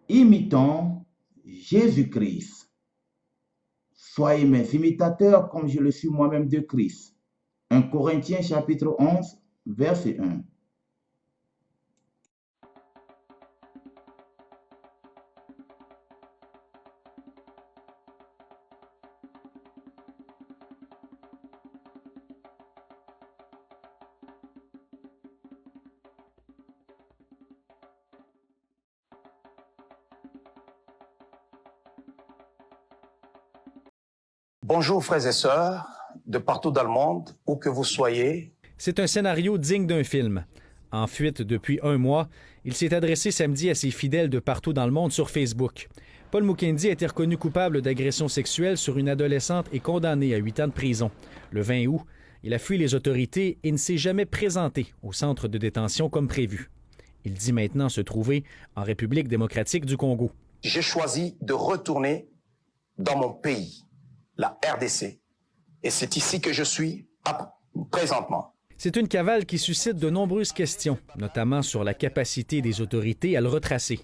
Imitons Jésus-Christ. Soyez mes imitateurs comme je le suis moi-même de Christ. 1 Corinthiens chapitre 11, verset 1. Bonjour frères et sœurs, de partout dans le monde, où que vous soyez. C'est un scénario digne d'un film. En fuite depuis un mois, il s'est adressé samedi à ses fidèles de partout dans le monde sur Facebook. Paul Mukendi a été reconnu coupable d'agression sexuelle sur une adolescente et condamné à 8 ans de prison. Le 20 août, il a fui les autorités et ne s'est jamais présenté au centre de détention comme prévu. Il dit maintenant se trouver en République démocratique du Congo. J'ai choisi de retourner dans mon pays, la RDC. Et c'est ici que je suis présentement. C'est une cavale qui suscite de nombreuses questions, notamment sur la capacité des autorités à le retracer.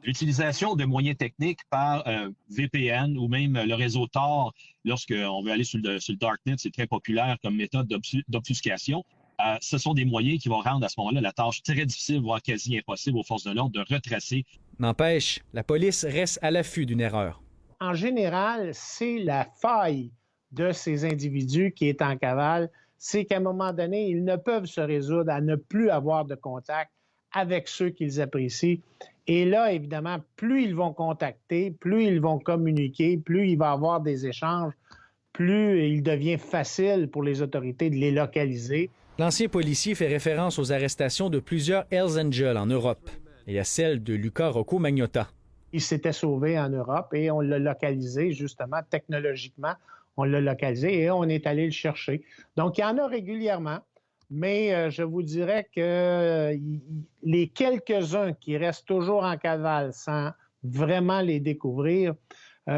L'utilisation de moyens techniques par VPN ou même le réseau Tor, lorsqu'on veut aller sur le Darknet, c'est très populaire comme méthode d'obfuscation. Ce sont des moyens qui vont rendre à ce moment-là la tâche très difficile, voire quasi impossible aux forces de l'ordre de retracer. N'empêche, la police reste à l'affût d'une erreur. En général, c'est la faille de ces individus qui est en cavale, c'est qu'à un moment donné, ils ne peuvent se résoudre à ne plus avoir de contact avec ceux qu'ils apprécient. Et là, évidemment, plus ils vont contacter, plus ils vont communiquer, plus il va y avoir des échanges, plus il devient facile pour les autorités de les localiser. L'ancien policier fait référence aux arrestations de plusieurs Hells Angels en Europe et à celle de Luca Rocco Magnotta. Il s'était sauvé en Europe et on l'a localisé, justement, technologiquement. On l'a localisé et on est allé le chercher. Donc, il y en a régulièrement, mais je vous dirais que les quelques-uns qui restent toujours en cavale sans vraiment les découvrir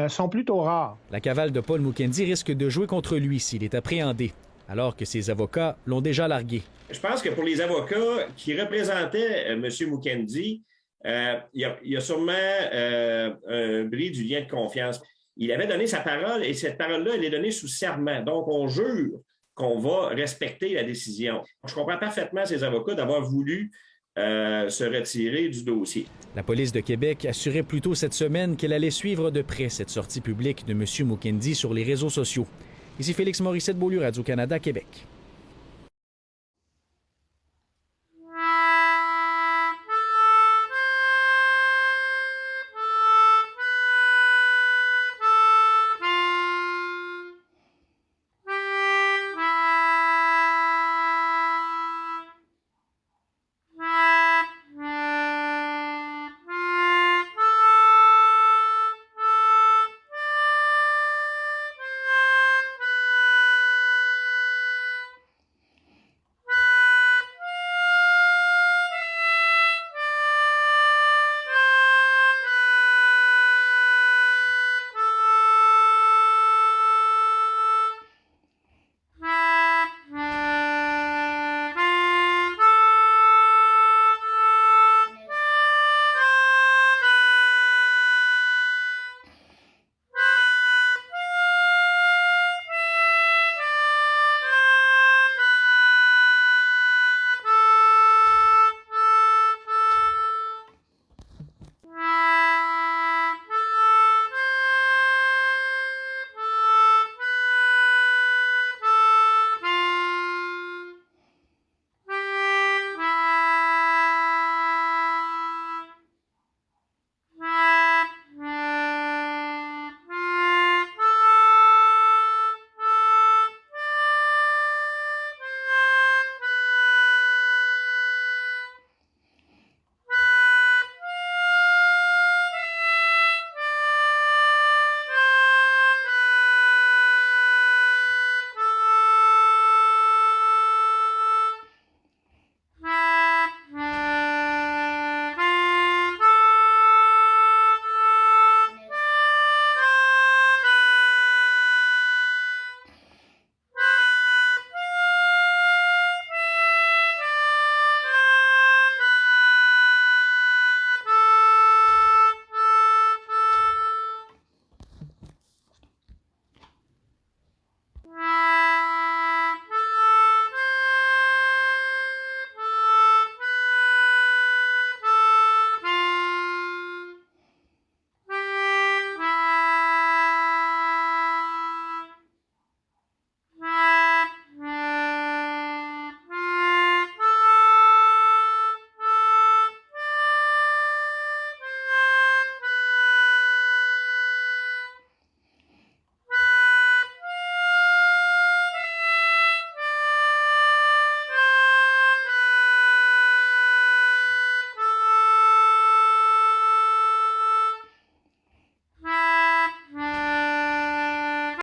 sont plutôt rares. La cavale de Paul Mukendi risque de jouer contre lui s'il est appréhendé, alors que ses avocats l'ont déjà largué. Je pense que pour les avocats qui représentaient M. Mukendi, il y a sûrement un bris du lien de confiance. Il avait donné sa parole et cette parole-là, elle est donnée sous serment. Donc, on jure qu'on va respecter la décision. Je comprends parfaitement ces avocats d'avoir voulu se retirer du dossier. La police de Québec assurait plus tôt cette semaine qu'elle allait suivre de près cette sortie publique de M. Mukendi sur les réseaux sociaux. Ici Félix Morissette, Beaulieu, Radio-Canada, Québec.